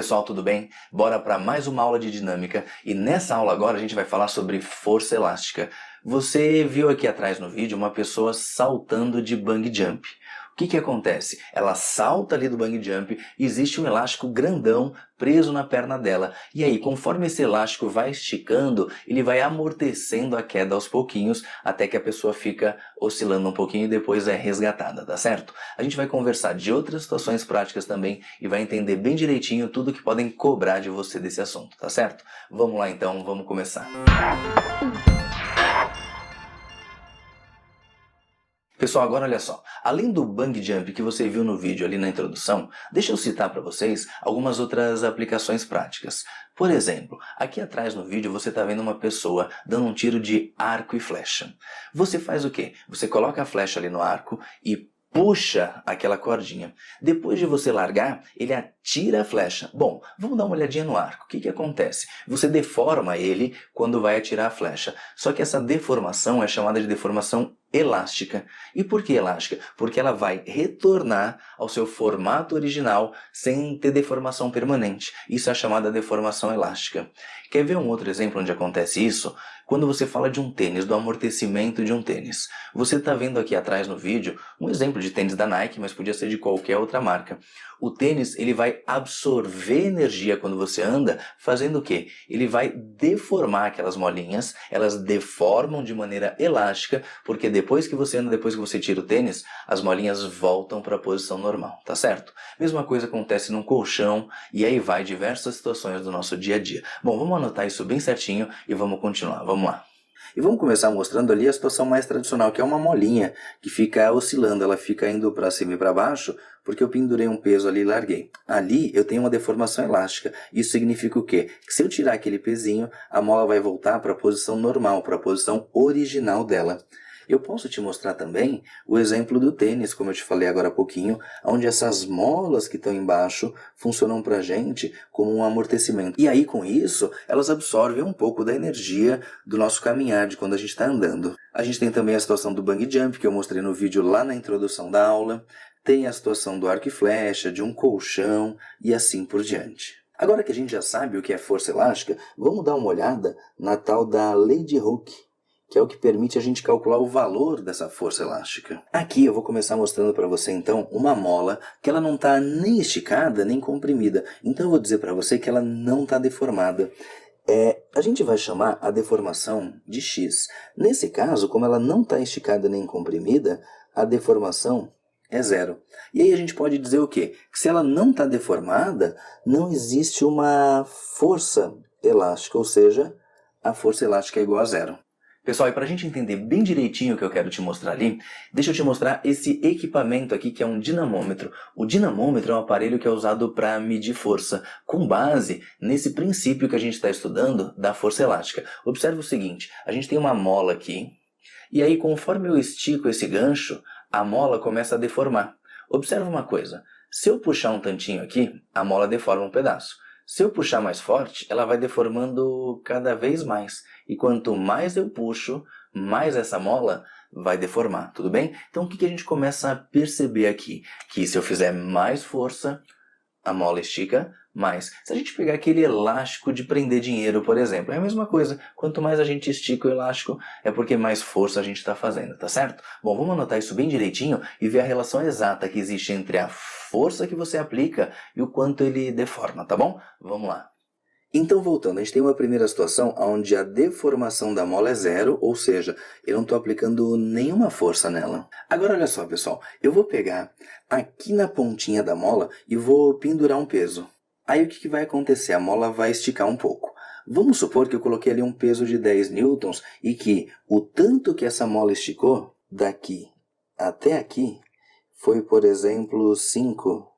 pessoal, tudo bem? Bora para mais uma aula de dinâmica e nessa aula agora a gente vai falar sobre força elástica. Você viu aqui atrás no vídeo uma pessoa saltando de bungee jump. O que acontece? Ela salta ali do bungee jump e existe um elástico grandão preso na perna dela. E aí, conforme esse elástico vai esticando, ele vai amortecendo a queda aos pouquinhos, até que a pessoa fica oscilando um pouquinho e depois é resgatada, tá certo? A gente vai conversar de outras situações práticas também e vai entender bem direitinho tudo que podem cobrar de você desse assunto, tá certo? Vamos lá então, vamos começar. Pessoal, agora olha só, além do bungee jump que você viu no vídeo ali na introdução, deixa eu citar para vocês algumas outras aplicações práticas. Por exemplo, aqui atrás no vídeo você está vendo uma pessoa dando um tiro de arco e flecha. Você faz o quê? Você coloca a flecha ali no arco e puxa aquela cordinha. Depois de você largar, ele atira a flecha. Bom, vamos dar uma olhadinha no arco. O que acontece? Você deforma ele quando vai atirar a flecha. Só que essa deformação é chamada de deformação elástica. E por que elástica? Porque ela vai retornar ao seu formato original sem ter deformação permanente. Isso é chamada deformação elástica. Quer ver um outro exemplo onde acontece isso? Quando você fala de um tênis, do amortecimento de um tênis. Você está vendo aqui atrás no vídeo um exemplo de tênis da Nike, mas podia ser de qualquer outra marca. O tênis ele vai absorver energia quando você anda, fazendo o quê? Ele vai deformar aquelas molinhas, elas deformam de maneira elástica, porque depois que você anda, depois que você tira o tênis, as molinhas voltam para a posição normal, tá certo? Mesma coisa acontece num colchão e aí vai diversas situações do nosso dia a dia. Bom, vamos anotar isso bem certinho e vamos continuar, vamos lá. E vamos começar mostrando ali a situação mais tradicional, que é uma molinha que fica oscilando, ela fica indo para cima e para baixo, porque eu pendurei um peso ali e larguei. Ali eu tenho uma deformação elástica. Isso significa o quê? Que se eu tirar aquele pezinho, a mola vai voltar para a posição normal, para a posição original dela. Eu posso te mostrar também o exemplo do tênis, como eu te falei agora há pouquinho, onde essas molas que estão embaixo funcionam para a gente como um amortecimento. E aí, com isso, elas absorvem um pouco da energia do nosso caminhar, de quando a gente está andando. A gente tem também a situação do bungee jump, que eu mostrei no vídeo lá na introdução da aula. Tem a situação do arco e flecha, de um colchão e assim por diante. Agora que a gente já sabe o que é força elástica, vamos dar uma olhada na tal da lei de Hooke, que é o que permite a gente calcular o valor dessa força elástica. Aqui eu vou começar mostrando para você então uma mola que ela não está nem esticada nem comprimida. Então eu vou dizer para você que ela não está deformada. A gente vai chamar a deformação de X. Nesse caso, como ela não está esticada nem comprimida, a deformação é zero. E aí a gente pode dizer o quê? Que se ela não está deformada, não existe uma força elástica, ou seja, a força elástica é igual a zero. Pessoal, e para a gente entender bem direitinho o que eu quero te mostrar ali, deixa eu te mostrar esse equipamento aqui que é um dinamômetro. O dinamômetro é um aparelho que é usado para medir força, com base nesse princípio que a gente está estudando da força elástica. Observe o seguinte, a gente tem uma mola aqui, e aí conforme eu estico esse gancho, a mola começa a deformar. Observe uma coisa, se eu puxar um tantinho aqui, a mola deforma um pedaço. Se eu puxar mais forte, ela vai deformando cada vez mais. E quanto mais eu puxo, mais essa mola vai deformar, tudo bem? Então o que a gente começa a perceber aqui? Que se eu fizer mais força, a mola estica mais. Se a gente pegar aquele elástico de prender dinheiro, por exemplo, é a mesma coisa. Quanto mais a gente estica o elástico, é porque mais força a gente está fazendo, tá certo? Bom, vamos anotar isso bem direitinho e ver a relação exata que existe entre a força que você aplica e o quanto ele deforma, tá bom? Vamos lá. Então, voltando, a gente tem uma primeira situação onde a deformação da mola é zero, ou seja, eu não estou aplicando nenhuma força nela. Agora, olha só, pessoal, eu vou pegar aqui na pontinha da mola e vou pendurar um peso. Aí o que vai acontecer? A mola vai esticar um pouco. Vamos supor que eu coloquei ali um peso de 10 newtons e que o tanto que essa mola esticou, daqui até aqui, foi, por exemplo, 5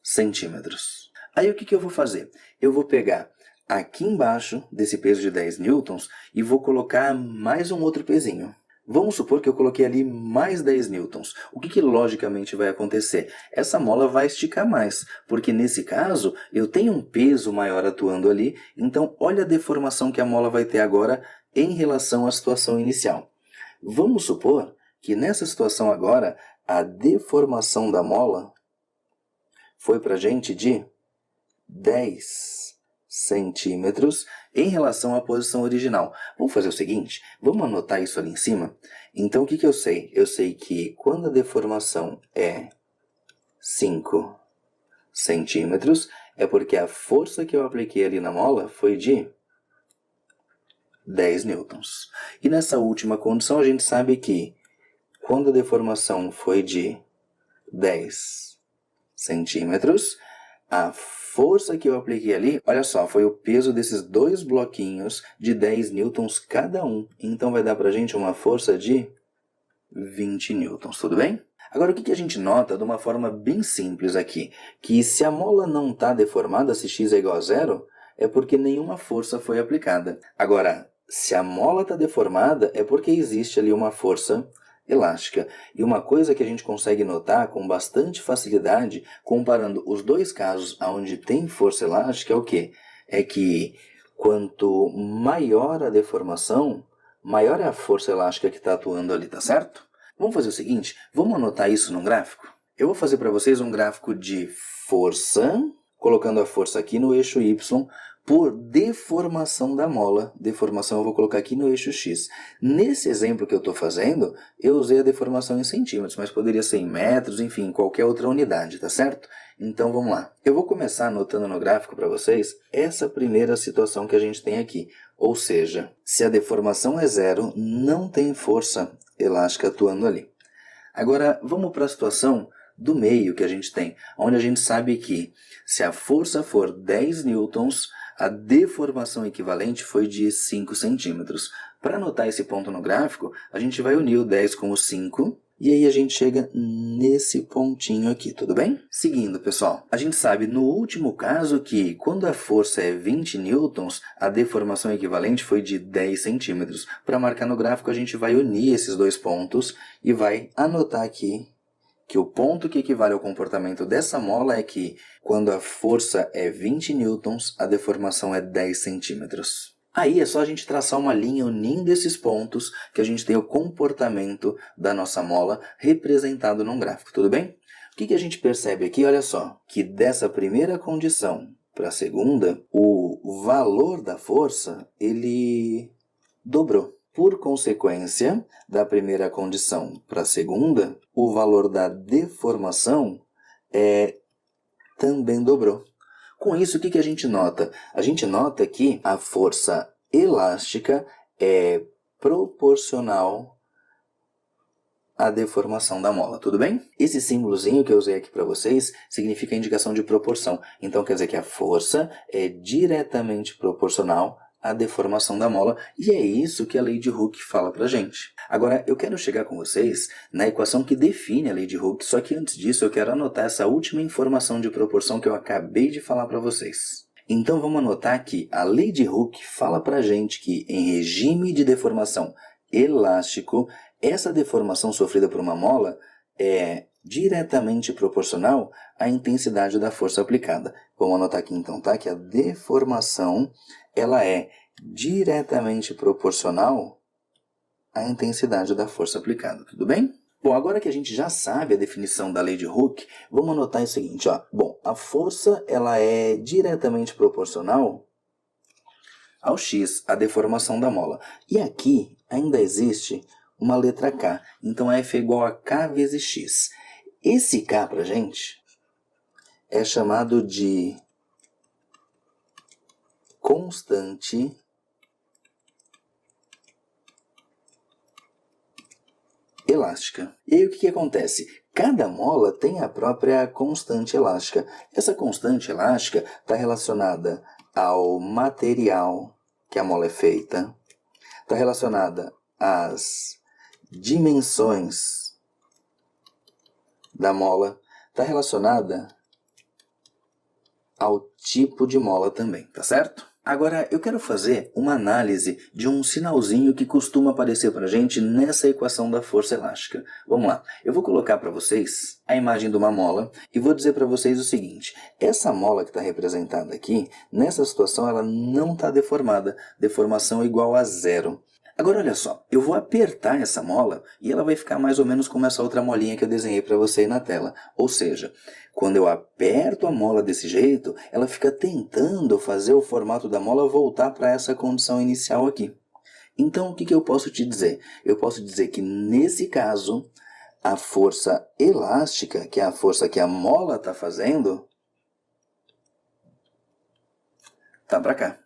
centímetros. Aí o que eu vou fazer? Eu vou pegar aqui embaixo desse peso de 10 newtons e vou colocar mais um outro pezinho. Vamos supor que eu coloquei ali mais 10 newtons. O que logicamente vai acontecer? Essa mola vai esticar mais, porque nesse caso eu tenho um peso maior atuando ali, então olha a deformação que a mola vai ter agora em relação à situação inicial. Vamos supor que nessa situação agora a deformação da mola foi para a gente de 10 centímetros em relação à posição original. Vamos fazer o seguinte, vamos anotar isso ali em cima? Então, o que eu sei? Eu sei que quando a deformação é 5 centímetros, é porque a força que eu apliquei ali na mola foi de 10 newtons. E nessa última condição, a gente sabe que quando a deformação foi de 10 centímetros, a força que eu apliquei ali, olha só, foi o peso desses dois bloquinhos de 10 newtons cada um. Então vai dar pra gente uma força de 20 newtons, tudo bem? Agora, o que a gente nota de uma forma bem simples aqui? Que se a mola não está deformada, se x é igual a zero, é porque nenhuma força foi aplicada. Agora, se a mola está deformada, é porque existe ali uma força elástica. E uma coisa que a gente consegue notar com bastante facilidade, comparando os dois casos onde tem força elástica, é o quê? É que quanto maior a deformação, maior é a força elástica que está atuando ali, tá certo? Vamos fazer o seguinte, vamos anotar isso num gráfico? Eu vou fazer para vocês um gráfico de força, colocando a força aqui no eixo Y, por deformação da mola. Deformação eu vou colocar aqui no eixo X. Nesse exemplo que eu estou fazendo, eu usei a deformação em centímetros, mas poderia ser em metros, enfim, qualquer outra unidade, tá certo? Então vamos lá. Eu vou começar anotando no gráfico para vocês essa primeira situação que a gente tem aqui. Ou seja, se a deformação é zero, não tem força elástica atuando ali. Agora, vamos para a situação do meio que a gente tem, onde a gente sabe que se a força for 10 newtons, a deformação equivalente foi de 5 centímetros. Para anotar esse ponto no gráfico, a gente vai unir o 10 com o 5, e aí a gente chega nesse pontinho aqui, tudo bem? Seguindo, pessoal, a gente sabe no último caso que quando a força é 20 newtons, a deformação equivalente foi de 10 centímetros. Para marcar no gráfico, a gente vai unir esses dois pontos e vai anotar aqui que o ponto que equivale ao comportamento dessa mola é que quando a força é 20 newtons, a deformação é 10 centímetros. Aí é só a gente traçar uma linha unindo esses pontos que a gente tem o comportamento da nossa mola representado num gráfico, tudo bem? O que a gente percebe aqui? Olha só, que dessa primeira condição para a segunda, o valor da força, ele dobrou. Por consequência, da primeira condição para a segunda, o valor da deformação também dobrou. Com isso, o que a gente nota? A gente nota que a força elástica é proporcional à deformação da mola, tudo bem? Esse símbolozinho que eu usei aqui para vocês significa a indicação de proporção. Então, quer dizer que a força é diretamente proporcional à deformação da mola, e é isso que a lei de Hooke fala pra gente. Agora, eu quero chegar com vocês na equação que define a lei de Hooke, só que antes disso eu quero anotar essa última informação de proporção que eu acabei de falar para vocês. Então vamos anotar que a lei de Hooke fala pra gente que em regime de deformação elástico, essa deformação sofrida por uma mola é diretamente proporcional à intensidade da força aplicada. Vamos anotar aqui então, tá? Que a deformação ela é diretamente proporcional à intensidade da força aplicada, tudo bem? Bom, agora que a gente já sabe a definição da lei de Hooke, vamos anotar o seguinte, ó. Bom, a força ela é diretamente proporcional ao x, a deformação da mola. E aqui ainda existe uma letra K, então F é igual a K vezes x. Esse K pra gente é chamado de constante elástica. E aí o que acontece? Cada mola tem a própria constante elástica. Essa constante elástica está relacionada ao material que a mola é feita, está relacionada às dimensões da mola, está relacionada ao tipo de mola também, tá certo? Agora, eu quero fazer uma análise de um sinalzinho que costuma aparecer para a gente nessa equação da força elástica. Vamos lá, eu vou colocar para vocês a imagem de uma mola e vou dizer para vocês o seguinte. Essa mola que está representada aqui, nessa situação ela não está deformada, deformação igual a zero. Agora olha só, eu vou apertar essa mola e ela vai ficar mais ou menos como essa outra molinha que eu desenhei para você aí na tela. Ou seja, quando eu aperto a mola desse jeito, ela fica tentando fazer o formato da mola voltar para essa condição inicial aqui. Então o que eu posso te dizer? Eu posso dizer que nesse caso, a força elástica, que é a força que a mola está fazendo, tá para cá.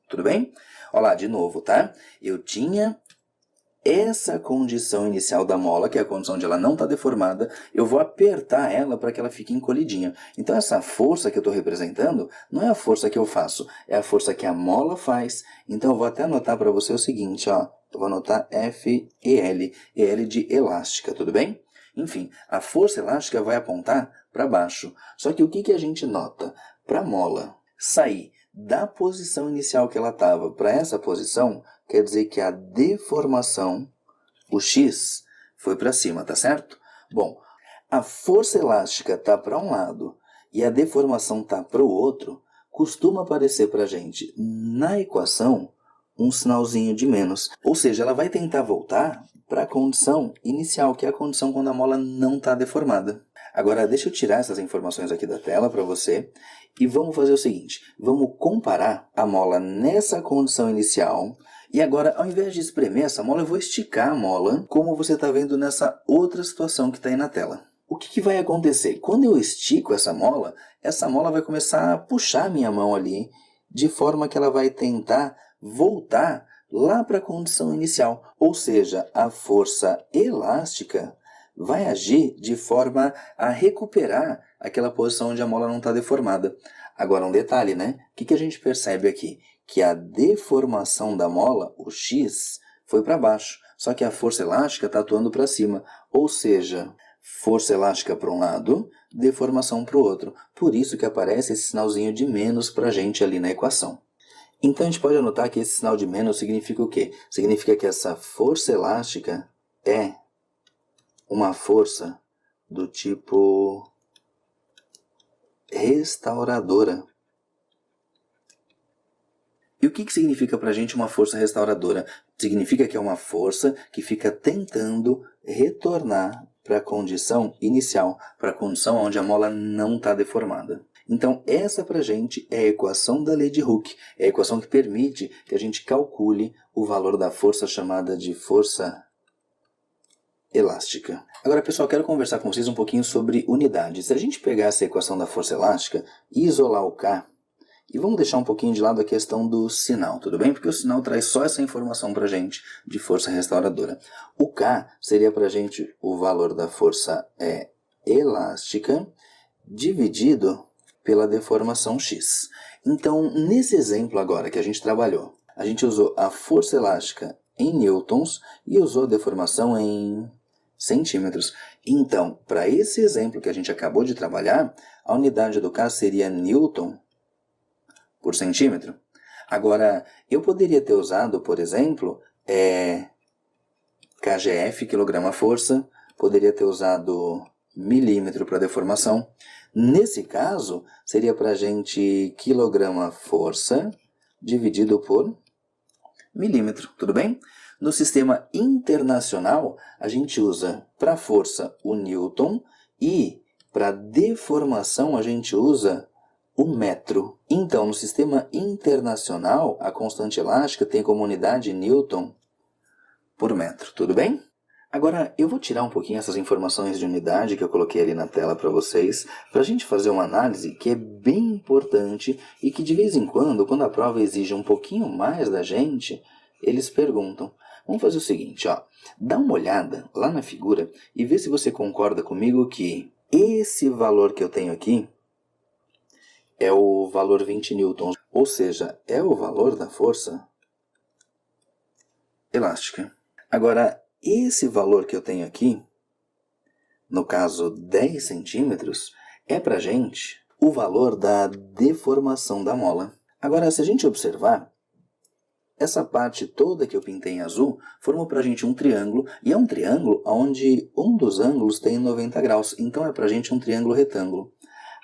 Tudo bem? Olha lá, de novo, tá? Eu tinha essa condição inicial da mola, que é a condição de ela não estar deformada, eu vou apertar ela para que ela fique encolhidinha. Então essa força que eu estou representando não é a força que eu faço, é a força que a mola faz. Então eu vou até anotar para você o seguinte, ó. Eu vou anotar FEL, EL de elástica, tudo bem? Enfim, a força elástica vai apontar para baixo. Só que o que a gente nota? Para a mola sair da posição inicial que ela estava para essa posição, quer dizer que a deformação, o X, foi para cima, tá certo? Bom, a força elástica está para um lado e a deformação está para o outro, costuma aparecer para a gente na equação um sinalzinho de menos. Ou seja, ela vai tentar voltar para a condição inicial, que é a condição quando a mola não está deformada. Agora, deixa eu tirar essas informações aqui da tela para você e vamos fazer o seguinte, vamos comparar a mola nessa condição inicial e agora, ao invés de espremer essa mola, eu vou esticar a mola, como você está vendo nessa outra situação que está aí na tela. O que vai acontecer? Quando eu estico essa mola vai começar a puxar a minha mão ali, de forma que ela vai tentar voltar lá para a condição inicial, ou seja, a força elástica vai agir de forma a recuperar aquela posição onde a mola não está deformada. Agora um detalhe, né? O que a gente percebe aqui? Que a deformação da mola, o X, foi para baixo, só que a força elástica está atuando para cima, ou seja, força elástica para um lado, deformação para o outro. Por isso que aparece esse sinalzinho de menos para a gente ali na equação. Então a gente pode anotar que esse sinal de menos significa o quê? Significa que essa força elástica é uma força do tipo restauradora. E o que significa para a gente uma força restauradora? Significa que é uma força que fica tentando retornar para a condição inicial, para a condição onde a mola não está deformada. Então essa para a gente é a equação da lei de Hooke, é a equação que permite que a gente calcule o valor da força chamada de força elástica. Agora, pessoal, quero conversar com vocês um pouquinho sobre unidade. Se a gente pegar essa equação da força elástica e isolar o K, e vamos deixar um pouquinho de lado a questão do sinal, tudo bem? Porque o sinal traz só essa informação para a gente de força restauradora. O K seria para a gente o valor da força elástica dividido pela deformação X. Então, nesse exemplo agora que a gente trabalhou, a gente usou a força elástica em newtons e usou a deformação em centímetros. Então, para esse exemplo que a gente acabou de trabalhar, a unidade do K seria newton por centímetro. Agora, eu poderia ter usado, por exemplo, kgf, quilograma-força, poderia ter usado milímetro para deformação. Nesse caso, seria para a gente quilograma-força dividido por milímetro, tudo bem? No sistema internacional, a gente usa para força o newton e para deformação a gente usa o metro. Então, no sistema internacional, a constante elástica tem como unidade newton por metro, tudo bem? Agora, eu vou tirar um pouquinho essas informações de unidade que eu coloquei ali na tela para vocês, para a gente fazer uma análise que é bem importante e que de vez em quando a prova exige um pouquinho mais da gente, eles perguntam. Vamos fazer o seguinte, ó, dá uma olhada lá na figura e vê se você concorda comigo que esse valor que eu tenho aqui é o valor 20 newtons, ou seja, é o valor da força elástica. Agora, esse valor que eu tenho aqui, no caso 10 centímetros, é para a gente o valor da deformação da mola. Agora, se a gente observar, essa parte toda que eu pintei em azul formou para a gente um triângulo, e é um triângulo onde um dos ângulos tem 90 graus, então é para a gente um triângulo retângulo.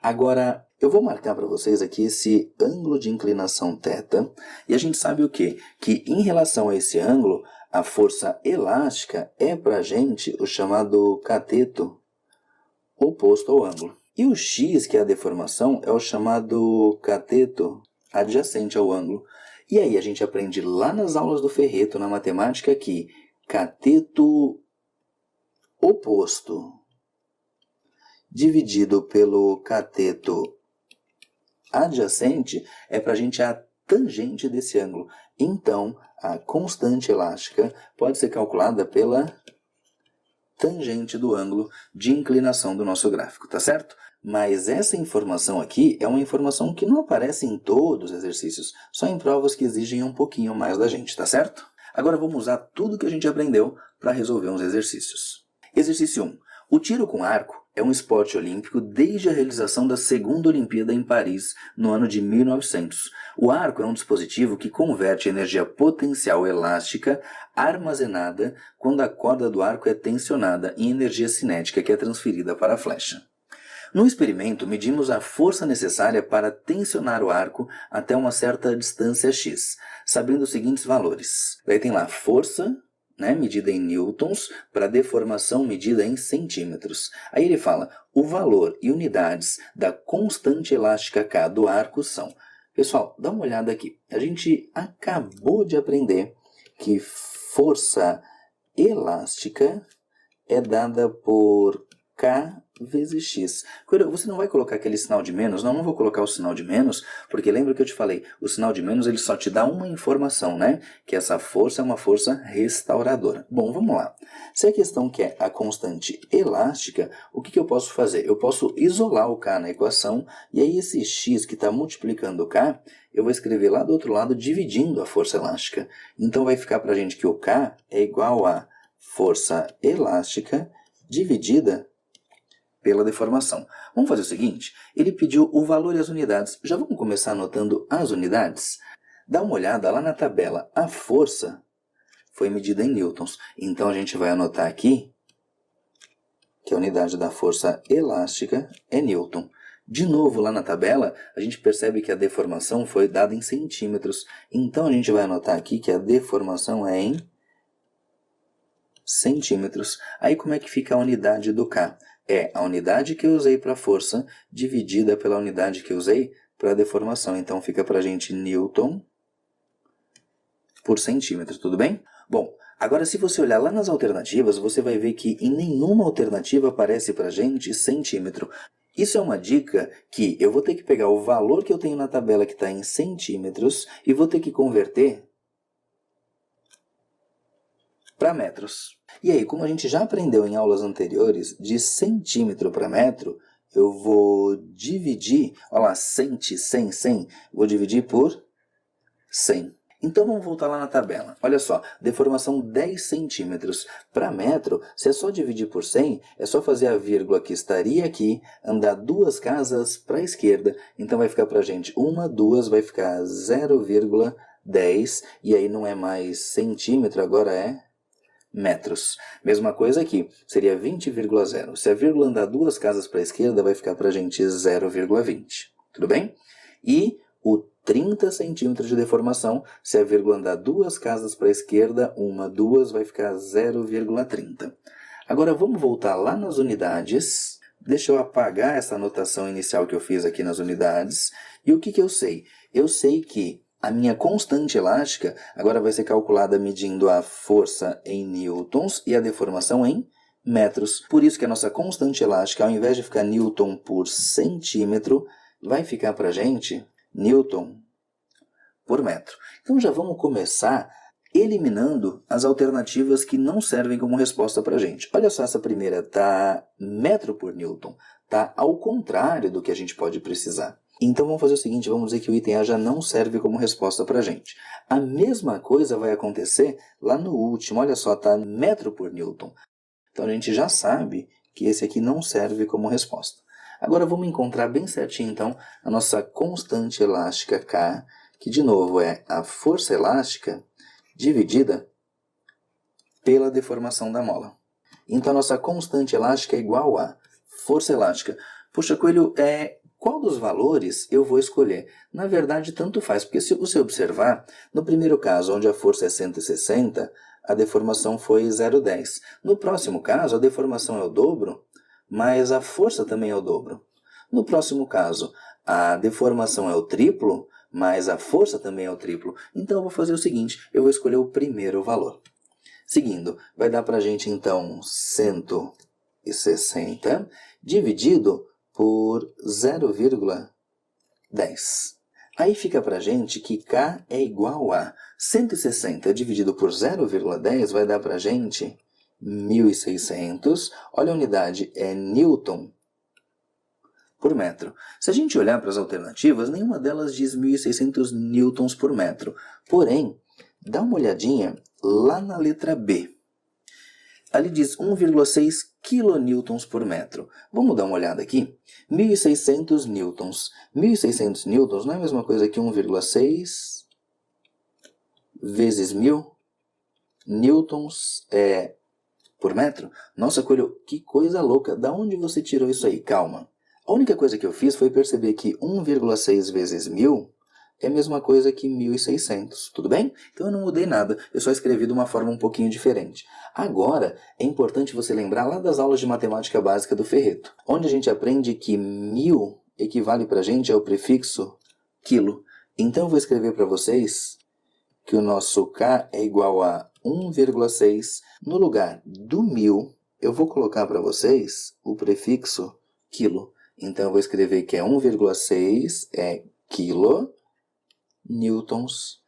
Agora, eu vou marcar para vocês aqui esse ângulo de inclinação θ, e a gente sabe o quê? Que em relação a esse ângulo, A força elástica é para a gente o chamado cateto oposto ao ângulo. E o x, que é a deformação, é o chamado cateto adjacente ao ângulo. E aí a gente aprende lá nas aulas do Ferreto, na matemática, que cateto oposto dividido pelo cateto adjacente é para a gente a tangente desse ângulo. Então, a constante elástica pode ser calculada pela tangente do ângulo de inclinação do nosso gráfico, tá certo? Mas essa informação aqui é uma informação que não aparece em todos os exercícios, só em provas que exigem um pouquinho mais da gente, tá certo? Agora vamos usar tudo que a gente aprendeu para resolver uns exercícios. Exercício 1. O tiro com arco é um esporte olímpico desde a realização da segunda Olimpíada em Paris, no ano de 1900. O arco é um dispositivo que converte energia potencial elástica armazenada quando a corda do arco é tensionada em energia cinética que é transferida para a flecha. No experimento, medimos a força necessária para tensionar o arco até uma certa distância x, sabendo os seguintes valores. Daí tem lá força, medida em newtons, para deformação medida em centímetros. Aí ele fala, o valor e unidades da constante elástica K do arco são. Pessoal, dá uma olhada aqui. A gente acabou de aprender que força elástica é dada por K vezes X. Você não vai colocar aquele sinal de menos? Não vou colocar o sinal de menos, porque lembra que eu te falei, o sinal de menos ele só te dá uma informação, que essa força é uma força restauradora. Bom, vamos lá. Se a questão quer a constante elástica, o que eu posso fazer? Eu posso isolar o K na equação, e aí esse X que está multiplicando o K, eu vou escrever lá do outro lado dividindo a força elástica. Então vai ficar para a gente que o K é igual a força elástica dividida pela deformação. Vamos fazer o seguinte, ele pediu o valor e as unidades. Já vamos começar anotando as unidades? Dá uma olhada lá na tabela. A força foi medida em newtons. Então a gente vai anotar aqui que a unidade da força elástica é newton. De novo, lá na tabela, a gente percebe que a deformação foi dada em centímetros. Então a gente vai anotar aqui que a deformação é em centímetros. Aí como é que fica a unidade do K? É a unidade que eu usei para a força dividida pela unidade que eu usei para a deformação. Então fica para a gente newton por centímetro, tudo bem? Bom, agora se você olhar lá nas alternativas, você vai ver que em nenhuma alternativa aparece para a gente centímetro. Isso é uma dica que eu vou ter que pegar o valor que eu tenho na tabela que está em centímetros e vou ter que converter para metros. E aí, como a gente já aprendeu em aulas anteriores, de centímetro para metro, eu vou dividir, olha lá, 100, vou dividir por 100. Então vamos voltar lá na tabela. Olha só, deformação 10 centímetros. Para metro, se é só dividir por 100, é só fazer a vírgula que estaria aqui, andar 2 casas para a esquerda. Então vai ficar para a gente 1, 2, vai ficar 0,10. E aí não é mais centímetro, agora é metros. Mesma coisa aqui, seria 20,0. Se a vírgula andar 2 casas para a esquerda, vai ficar para a gente 0,20. Tudo bem? E o 30 centímetros de deformação, se a vírgula andar 2 casas para a esquerda, 1, 2, vai ficar 0,30. Agora vamos voltar lá nas unidades. Deixa eu apagar essa anotação inicial que eu fiz aqui nas unidades. E o que eu sei? Eu sei que a minha constante elástica agora vai ser calculada medindo a força em newtons e a deformação em metros. Por isso que a nossa constante elástica, ao invés de ficar newton por centímetro, vai ficar para a gente newton por metro. Então já vamos começar eliminando as alternativas que não servem como resposta para a gente. Olha só, essa primeira está metro por newton. Está ao contrário do que a gente pode precisar. Então vamos fazer o seguinte, vamos dizer que o item A já não serve como resposta para a gente. A mesma coisa vai acontecer lá no último, olha só, está metro por newton. Então a gente já sabe que esse aqui não serve como resposta. Agora vamos encontrar bem certinho então a nossa constante elástica K, que de novo é a força elástica dividida pela deformação da mola. Então a nossa constante elástica é igual a força elástica. Puxa, Coelho, qual dos valores eu vou escolher? Na verdade, tanto faz, porque se você observar, no primeiro caso, onde a força é 160, a deformação foi 0,10. No próximo caso, a deformação é o dobro, mas a força também é o dobro. No próximo caso, a deformação é o triplo, mas a força também é o triplo. Então eu vou fazer o seguinte, eu vou escolher o primeiro valor. Seguindo, vai dar para a gente então 160 dividido por 0,10. Aí fica para a gente que K é igual a 160 dividido por 0,10 vai dar para a gente 1.600. Olha a unidade, é Newton por metro. Se a gente olhar para as alternativas, nenhuma delas diz 1.600 newtons por metro. Porém, dá uma olhadinha lá na letra B. Ali diz 1,6 kilonewtons por metro. Vamos dar uma olhada aqui? 1.600 newtons. 1.600 newtons não é a mesma coisa que 1,6 vezes 1.000 newtons por metro? Nossa, Coelho, que coisa louca. Da onde você tirou isso aí? Calma. A única coisa que eu fiz foi perceber que 1,6 vezes 1.000 é a mesma coisa que 1.600, tudo bem? Então eu não mudei nada, eu só escrevi de uma forma um pouquinho diferente. Agora, é importante você lembrar lá das aulas de matemática básica do Ferreto, onde a gente aprende que 1.000 equivale para a gente ao prefixo quilo. Então eu vou escrever para vocês que o nosso K é igual a 1,6. No lugar do 1.000, eu vou colocar para vocês o prefixo quilo. Então eu vou escrever que é 1,6 quilo newtons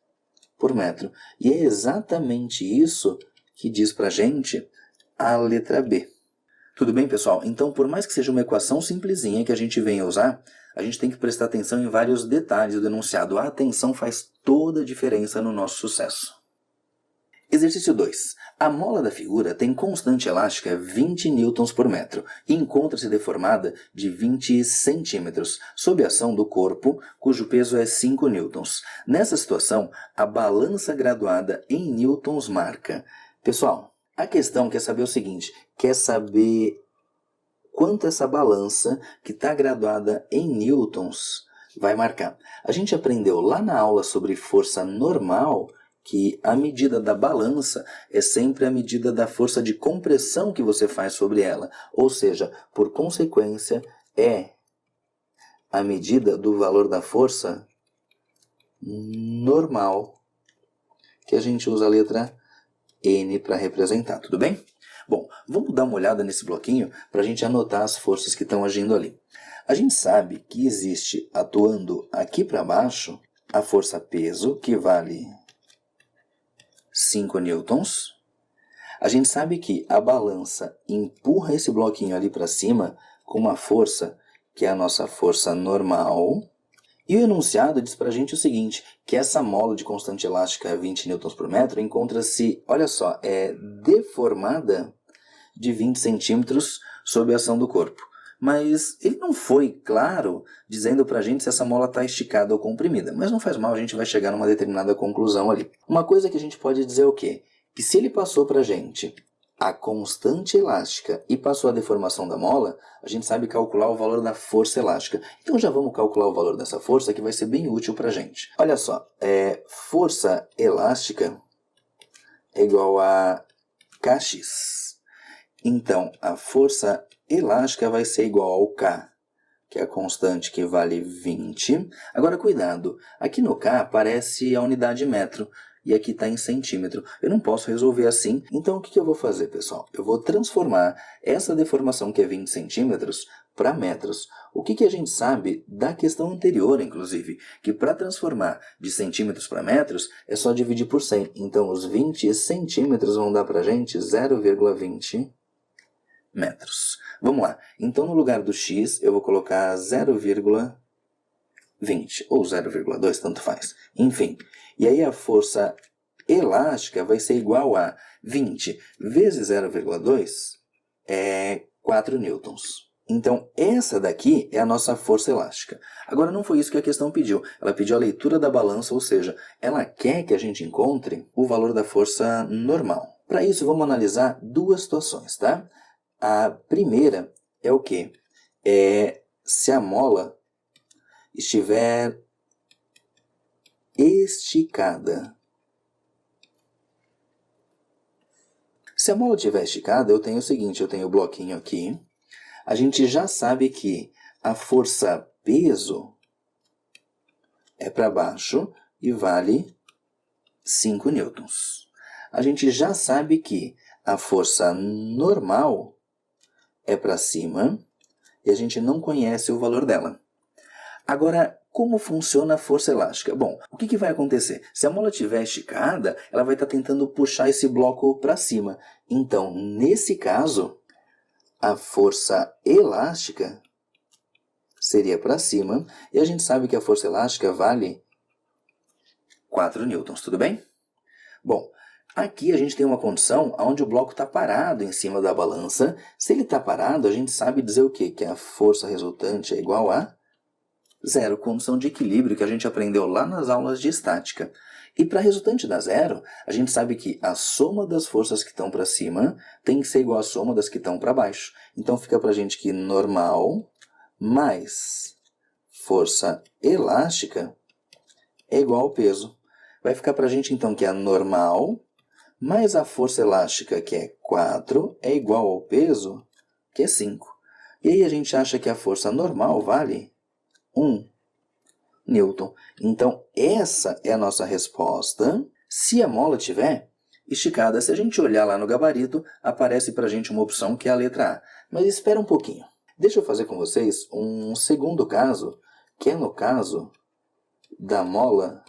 por metro. E é exatamente isso que diz pra gente a letra B. Tudo bem, pessoal? Então, por mais que seja uma equação simplesinha que a gente venha usar, a gente tem que prestar atenção em vários detalhes do enunciado. A atenção faz toda a diferença no nosso sucesso. Exercício 2. A mola da figura tem constante elástica 20 newtons por metro e encontra-se deformada de 20 centímetros, sob a ação do corpo, cujo peso é 5 newtons. Nessa situação, a balança graduada em newtons marca. Pessoal, a questão quer saber o seguinte, quer saber quanto essa balança que está graduada em newtons vai marcar. A gente aprendeu lá na aula sobre força normal que a medida da balança é sempre a medida da força de compressão que você faz sobre ela. Ou seja, por consequência, é a medida do valor da força normal, que a gente usa a letra N para representar, tudo bem? Bom, vamos dar uma olhada nesse bloquinho para a gente anotar as forças que estão agindo ali. A gente sabe que existe, atuando aqui para baixo, a força peso, que vale 5 newtons. A gente sabe que a balança empurra esse bloquinho ali para cima com uma força que é a nossa força normal. E o enunciado diz para a gente o seguinte, que essa mola de constante elástica 20 newtons por metro encontra-se, olha só, deformada de 20 centímetros sob a ação do corpo. Mas ele não foi claro dizendo para a gente se essa mola está esticada ou comprimida. Mas não faz mal, a gente vai chegar numa determinada conclusão ali. Uma coisa que a gente pode dizer é o quê? Que se ele passou para a gente a constante elástica e passou a deformação da mola, a gente sabe calcular o valor da força elástica. Então já vamos calcular o valor dessa força que vai ser bem útil para a gente. Olha só, força elástica é igual a Kx. Então, a força elástica vai ser igual ao K, que é a constante que vale 20. Agora, cuidado, aqui no K aparece a unidade metro, e aqui está em centímetro. Eu não posso resolver assim, então o que eu vou fazer, pessoal? Eu vou transformar essa deformação que é 20 centímetros para metros. O que a gente sabe da questão anterior, inclusive, que para transformar de centímetros para metros é só dividir por 100. Então, os 20 centímetros vão dar para a gente 0,20 metros. Vamos lá. Então, no lugar do x, eu vou colocar 0,20 ou 0,2, tanto faz. Enfim, e aí a força elástica vai ser igual a 20 vezes 0,2 é 4 newtons. Então, essa daqui é a nossa força elástica. Agora, não foi isso que a questão pediu. Ela pediu a leitura da balança, ou seja, ela quer que a gente encontre o valor da força normal. Para isso, vamos analisar duas situações, tá? A primeira é o quê? Se a mola estiver esticada. Se a mola estiver esticada, eu tenho o seguinte, eu tenho o bloquinho aqui. A gente já sabe que a força peso é para baixo e vale 5 newtons. A gente já sabe que a força normal é para cima e a gente não conhece o valor dela. Agora, como funciona a força elástica? Bom, o que vai acontecer? Se a mola estiver esticada, ela vai estar tentando puxar esse bloco para cima. Então, nesse caso, a força elástica seria para cima, e a gente sabe que a força elástica vale 4 newtons, tudo bem? Bom, aqui a gente tem uma condição onde o bloco está parado em cima da balança. Se ele está parado, a gente sabe dizer o quê? Que a força resultante é igual a zero, condição de equilíbrio que a gente aprendeu lá nas aulas de estática. E para a resultante dar zero, a gente sabe que a soma das forças que estão para cima tem que ser igual à soma das que estão para baixo. Então fica para a gente que normal mais força elástica é igual ao peso. Vai ficar para a gente então que a normal mais a força elástica, que é 4, é igual ao peso, que é 5. E aí a gente acha que a força normal vale 1 newton. Então, essa é a nossa resposta se a mola estiver esticada. Se a gente olhar lá no gabarito, aparece para a gente uma opção que é a letra A. Mas espera um pouquinho. Deixa eu fazer com vocês um segundo caso, que é no caso da mola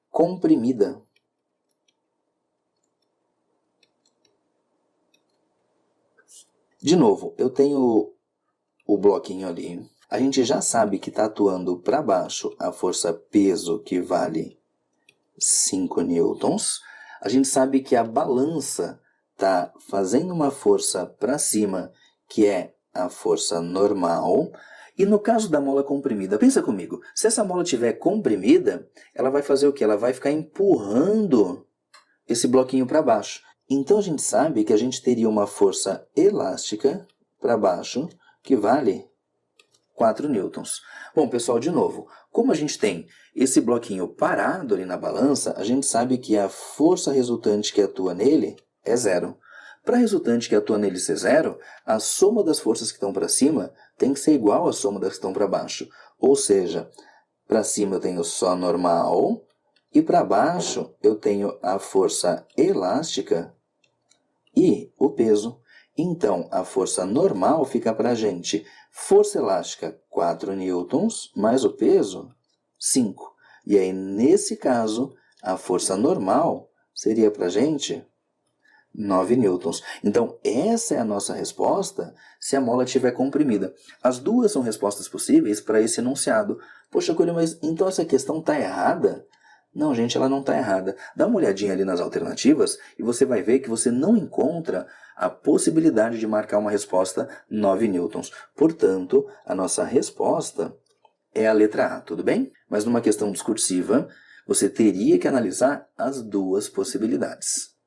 comprimida. De novo, eu tenho o bloquinho ali. A gente já sabe que está atuando para baixo a força peso, que vale 5 newtons. A gente sabe que a balança está fazendo uma força para cima, que é a força normal. E no caso da mola comprimida, pensa comigo, se essa mola estiver comprimida, ela vai fazer o quê? Ela vai ficar empurrando esse bloquinho para baixo. Então a gente sabe que a gente teria uma força elástica para baixo, que vale 4 newtons. Bom, pessoal, de novo, como a gente tem esse bloquinho parado ali na balança, a gente sabe que a força resultante que atua nele é zero. Para a resultante que atua nele ser zero, a soma das forças que estão para cima tem que ser igual à soma das que estão para baixo. Ou seja, para cima eu tenho só normal e para baixo eu tenho a força elástica e o peso. Então, a força normal fica para a gente força elástica 4 newtons mais o peso 5. E aí, nesse caso, a força normal seria para a gente 9 newtons. Então, essa é a nossa resposta se a mola estiver comprimida. As duas são respostas possíveis para esse enunciado. Poxa, Coelho, mas então essa questão está errada? Não, gente, ela não está errada. Dá uma olhadinha ali nas alternativas e você vai ver que você não encontra a possibilidade de marcar uma resposta 9 newtons. Portanto, a nossa resposta é a letra A, tudo bem? Mas numa questão discursiva, você teria que analisar as duas possibilidades.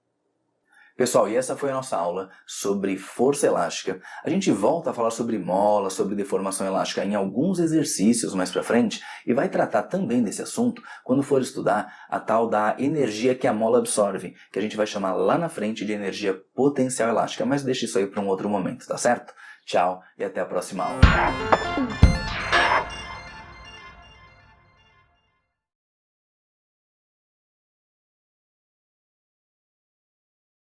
Pessoal, e essa foi a nossa aula sobre força elástica. A gente volta a falar sobre mola, sobre deformação elástica em alguns exercícios mais pra frente e vai tratar também desse assunto quando for estudar a tal da energia que a mola absorve, que a gente vai chamar lá na frente de energia potencial elástica, mas deixa isso aí para um outro momento, tá certo? Tchau e até a próxima aula.